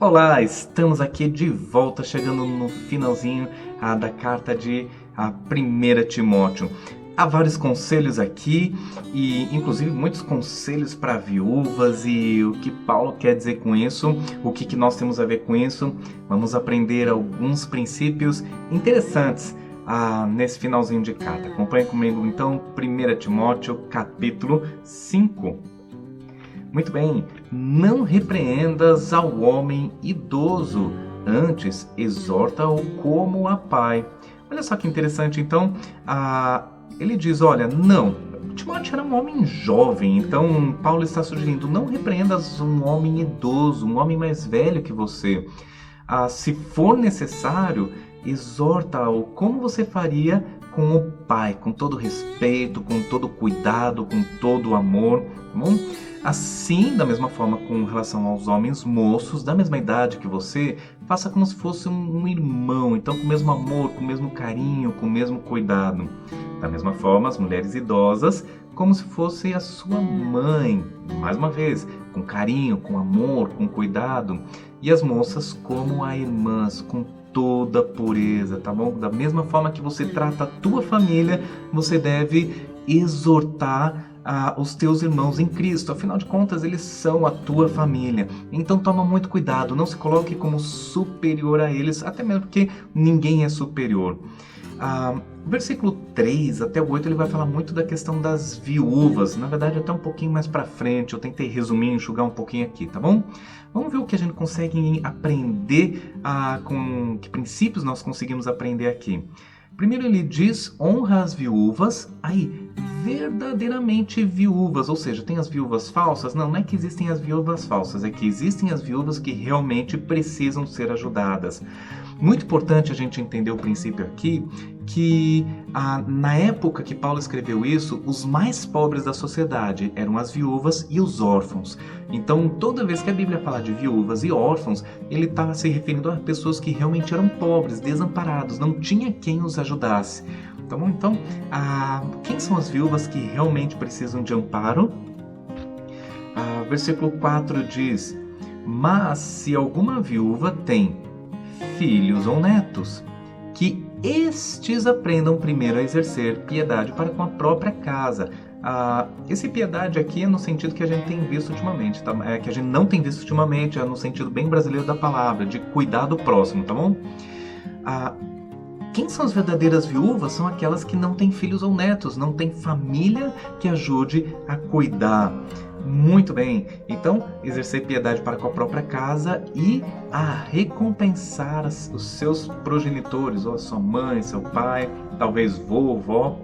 Olá, estamos aqui de volta, chegando no finalzinho da carta de 1 Timóteo. Há vários conselhos aqui e inclusive muitos conselhos para viúvas e o que Paulo quer dizer com isso, o que nós temos a ver com isso. Vamos aprender alguns princípios interessantes nesse finalzinho de carta. Acompanhe comigo então 1 Timóteo capítulo 5. Muito bem, não repreendas ao homem idoso, antes exorta-o como a pai. Olha só que interessante, então, ele diz, olha, não, Timóteo era um homem jovem, então Paulo está sugerindo, não repreendas um homem idoso, um homem mais velho que você. Se for necessário, exorta-o como você faria com o pai, com todo respeito, com todo cuidado, com todo amor, tá bom? Assim, da mesma forma com relação aos homens moços, da mesma idade que você, faça como se fosse um irmão, então com o mesmo amor, com o mesmo carinho, com o mesmo cuidado. Da mesma forma, as mulheres idosas, como se fosse a sua mãe, mais uma vez, com carinho, com amor, com cuidado. E as moças como a irmãs, com toda pureza, tá bom? Da mesma forma que você trata a tua família, você deve exortar os teus irmãos em Cristo. Afinal de contas, eles são a tua família. Então toma muito cuidado, não se coloque como superior a eles, até mesmo porque ninguém é superior. Versículo 3 até o 8 ele vai falar muito da questão das viúvas. Na verdade, até um pouquinho mais para frente. Eu tentei resumir, enxugar um pouquinho aqui, tá bom? Vamos ver o que a gente consegue aprender, com que princípios nós conseguimos aprender aqui. Primeiro ele diz, honra as viúvas, verdadeiramente viúvas, ou seja, tem as viúvas falsas? Não é que existem as viúvas falsas, é que existem as viúvas que realmente precisam ser ajudadas. Muito importante a gente entender o princípio aqui, que na época que Paulo escreveu isso, os mais pobres da sociedade eram as viúvas e os órfãos. Então, toda vez que a Bíblia fala de viúvas e órfãos, ele está se referindo a pessoas que realmente eram pobres, desamparados, não tinha quem os ajudasse. Tá bom? Então, quem são as viúvas que realmente precisam de amparo? Versículo 4 diz, mas se alguma viúva tem filhos ou netos, que estes aprendam primeiro a exercer piedade para com a própria casa. Esse piedade aqui é no sentido que a gente tem visto ultimamente, tá? Que a gente não tem visto ultimamente, é no sentido bem brasileiro da palavra, de cuidar do próximo, tá bom? Quem são as verdadeiras viúvas? São aquelas que não têm filhos ou netos, não têm família que ajude a cuidar. Muito bem, então exercer piedade para com a própria casa e a recompensar os seus progenitores, ou a sua mãe, seu pai, talvez vovó,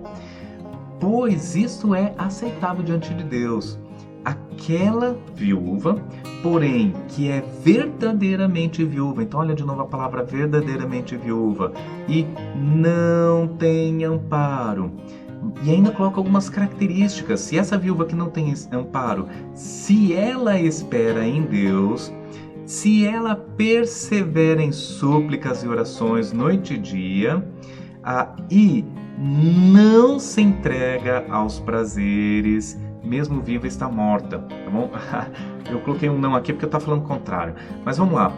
pois isto é aceitável diante de Deus. Aquela viúva, porém, que é verdadeiramente viúva, então olha de novo a palavra verdadeiramente viúva, e não tem amparo. E ainda coloca algumas características. Se essa viúva que não tem amparo, se ela espera em Deus, se ela persevera em súplicas e orações noite e dia, e não se entrega aos prazeres, mesmo viva está morta, tá bom? Eu coloquei um não aqui porque eu estava falando o contrário. Mas vamos lá.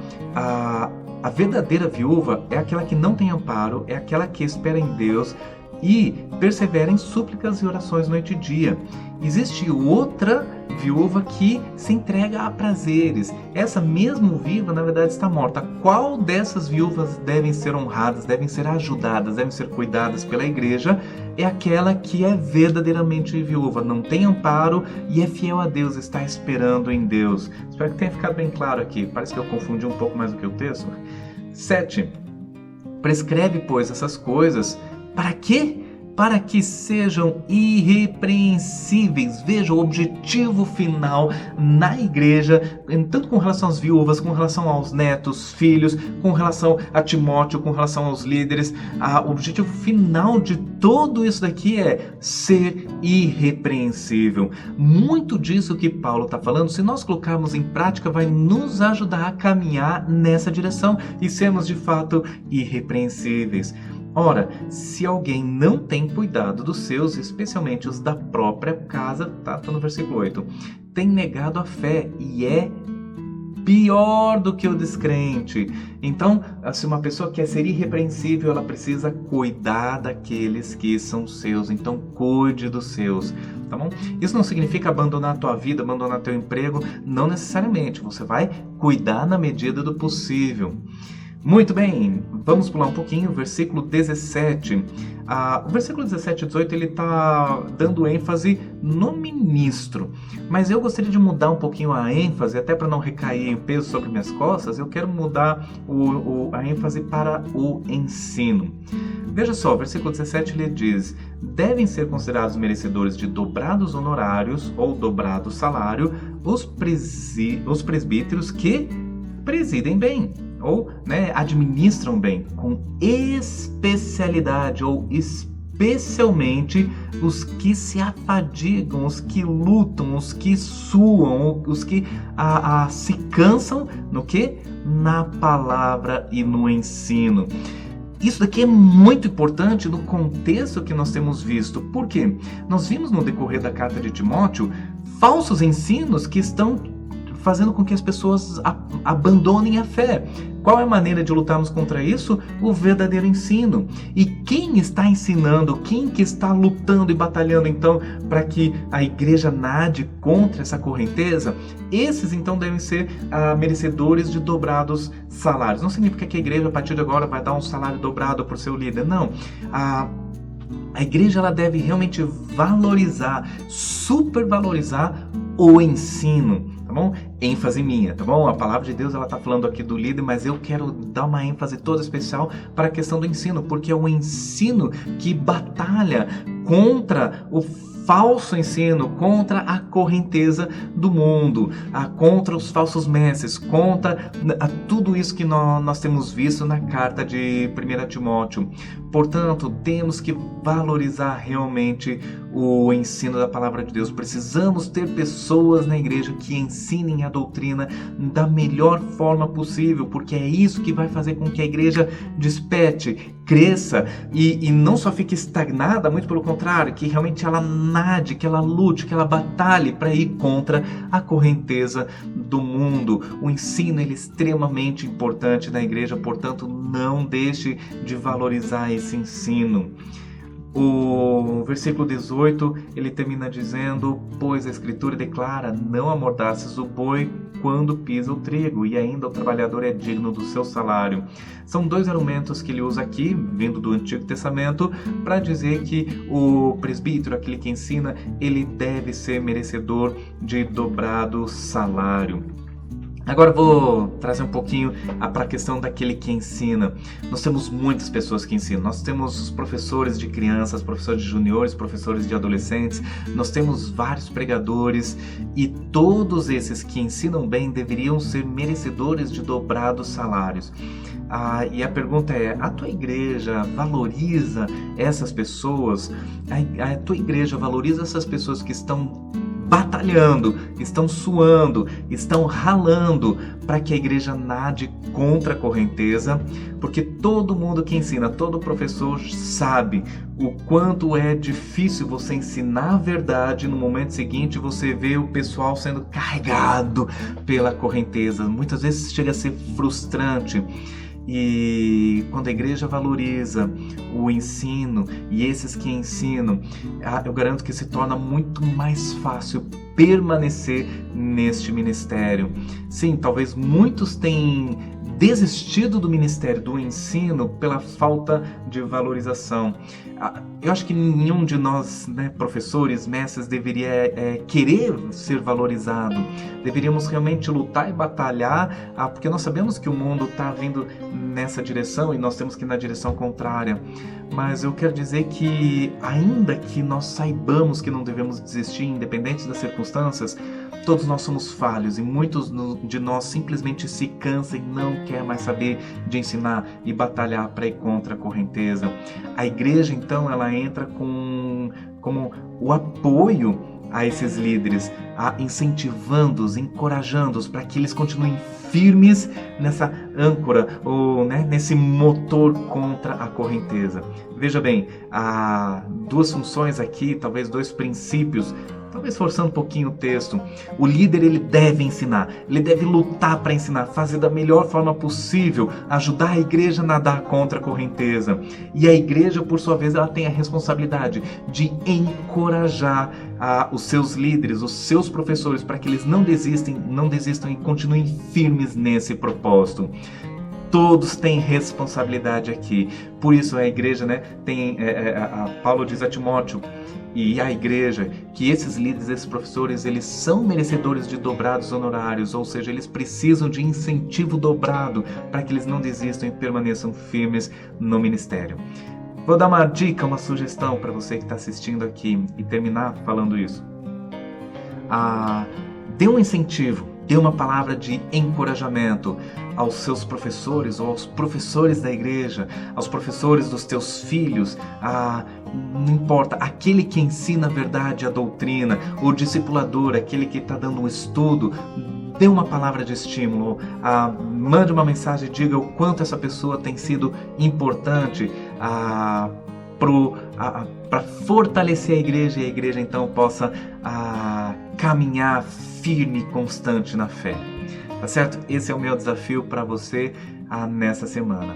A verdadeira viúva é aquela que não tem amparo, é aquela que espera em Deus e persevera em súplicas e orações noite e dia. Existe outra viúva que se entrega a prazeres. Essa mesmo viúva, na verdade, está morta. Qual dessas viúvas devem ser honradas, devem ser ajudadas, devem ser cuidadas pela igreja? É aquela que é verdadeiramente viúva, não tem amparo e é fiel a Deus, está esperando em Deus. Espero que tenha ficado bem claro aqui. Parece que eu confundi um pouco mais do que o texto. 7. Prescreve, pois, essas coisas. Para quê? Para que sejam irrepreensíveis. Veja o objetivo final na igreja, tanto com relação às viúvas, com relação aos netos, filhos, com relação a Timóteo, com relação aos líderes. O objetivo final de tudo isso daqui é ser irrepreensível. Muito disso que Paulo está falando, se nós colocarmos em prática, vai nos ajudar a caminhar nessa direção e sermos de fato irrepreensíveis. Ora, se alguém não tem cuidado dos seus, especialmente os da própria casa, tá no versículo 8, tem negado a fé e é pior do que o descrente. Então, se uma pessoa quer ser irrepreensível, ela precisa cuidar daqueles que são seus. Então, cuide dos seus, tá bom? Isso não significa abandonar a tua vida, abandonar teu emprego, não necessariamente. Você vai cuidar na medida do possível. Muito bem, vamos pular um pouquinho, versículo 17. O versículo 17 e 18 ele está dando ênfase no ministro, mas eu gostaria de mudar um pouquinho a ênfase, até para não recair o peso sobre minhas costas, eu quero mudar a ênfase para o ensino. Veja só, versículo 17 ele diz: devem ser considerados merecedores de dobrados honorários ou dobrado salário os presbíteros que presidem bem, ou administram bem, com especialidade ou especialmente os que se afadigam, os que lutam, os que suam, os que se cansam no quê? Na palavra e no ensino. Isso daqui é muito importante no contexto que nós temos visto. Por quê? Nós vimos no decorrer da carta de Timóteo falsos ensinos que estão fazendo com que as pessoas abandonem a fé. Qual é a maneira de lutarmos contra isso? O verdadeiro ensino. E quem está ensinando, quem que está lutando e batalhando então para que a igreja nade contra essa correnteza? Esses então devem ser merecedores de dobrados salários. Não significa que a igreja a partir de agora vai dar um salário dobrado para o seu líder, não. A igreja ela deve realmente valorizar, supervalorizar o ensino, tá bom? ênfase minha, tá bom? A palavra de Deus ela está falando aqui do líder, mas eu quero dar uma ênfase toda especial para a questão do ensino, porque é o ensino que batalha contra o falso ensino, contra a correnteza do mundo, contra os falsos mestres, contra tudo isso que nós temos visto na carta de 1 Timóteo. Portanto, temos que valorizar realmente o ensino da palavra de Deus. Precisamos ter pessoas na igreja que ensinem a doutrina da melhor forma possível, porque é isso que vai fazer com que a igreja desperte, cresça e não só fique estagnada, muito pelo contrário, que realmente ela nade, que ela lute, que ela batalhe para ir contra a correnteza do mundo. O ensino ele é extremamente importante na igreja, portanto, não deixe de valorizar esse ensino. O versículo 18, ele termina dizendo: pois a Escritura declara, não amordaças o boi quando pisa o trigo, e ainda o trabalhador é digno do seu salário. São dois argumentos que ele usa aqui, vindo do Antigo Testamento, para dizer que o presbítero, aquele que ensina, ele deve ser merecedor de dobrado salário. Agora eu vou trazer um pouquinho para a questão daquele que ensina. Nós temos muitas pessoas que ensinam. Nós temos os professores de crianças, professores de juniores, professores de adolescentes. Nós temos vários pregadores e todos esses que ensinam bem deveriam ser merecedores de dobrados salários. E a pergunta é: a tua igreja valoriza essas pessoas? A tua igreja valoriza essas pessoas que estão batalhando, estão suando, estão ralando para que a igreja nade contra a correnteza? Porque todo mundo que ensina, todo professor sabe o quanto é difícil você ensinar a verdade, no momento seguinte você vê o pessoal sendo carregado pela correnteza. Muitas vezes chega a ser frustrante. E quando a igreja valoriza o ensino e esses que ensinam, eu garanto que se torna muito mais fácil permanecer neste ministério. Sim, talvez muitos tenham desistido do ministério do ensino pela falta de valorização. Eu acho que nenhum de nós, professores, mestres, deveria querer ser valorizado. Deveríamos realmente lutar e batalhar, porque nós sabemos que o mundo está vindo nessa direção e nós temos que ir na direção contrária. Mas eu quero dizer que, ainda que nós saibamos que não devemos desistir, independente das circunstâncias, todos nós somos falhos e muitos de nós simplesmente se cansam e não quer mais saber de ensinar e batalhar para ir contra a correnteza. A igreja, então, ela entra como o apoio a esses líderes, incentivando-os, encorajando-os para que eles continuem firmes nessa âncora ou nesse motor contra a correnteza. Veja bem, há duas funções aqui, talvez dois princípios talvez forçando um pouquinho o texto, o líder ele deve ensinar, ele deve lutar para ensinar, fazer da melhor forma possível, ajudar a igreja a nadar contra a correnteza. E a igreja, por sua vez, ela tem a responsabilidade de encorajar os seus líderes, os seus professores, para que eles não desistam e continuem firmes nesse propósito. Todos têm responsabilidade aqui. Por isso a igreja, Paulo diz a Timóteo e a igreja que esses líderes, esses professores, eles são merecedores de dobrados honorários, ou seja, eles precisam de incentivo dobrado para que eles não desistam e permaneçam firmes no ministério. Vou dar uma dica, uma sugestão para você que está assistindo aqui e terminar falando isso. Dê um incentivo, dê uma palavra de encorajamento aos seus professores ou aos professores da igreja, aos professores dos teus filhos, não importa, aquele que ensina a verdade, a doutrina, o discipulador, aquele que está dando um estudo, dê uma palavra de estímulo, mande uma mensagem e diga o quanto essa pessoa tem sido importante para fortalecer a igreja e a igreja então possa caminhar firme e constante na fé. Tá certo? Esse é o meu desafio para você nessa semana.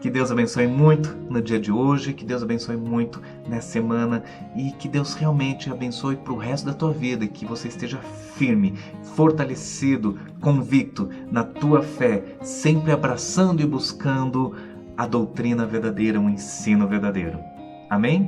Que Deus abençoe muito no dia de hoje, que Deus abençoe muito nessa semana e que Deus realmente abençoe para o resto da tua vida, que você esteja firme, fortalecido, convicto na tua fé, sempre abraçando e buscando a doutrina verdadeira, o ensino verdadeiro. Amém?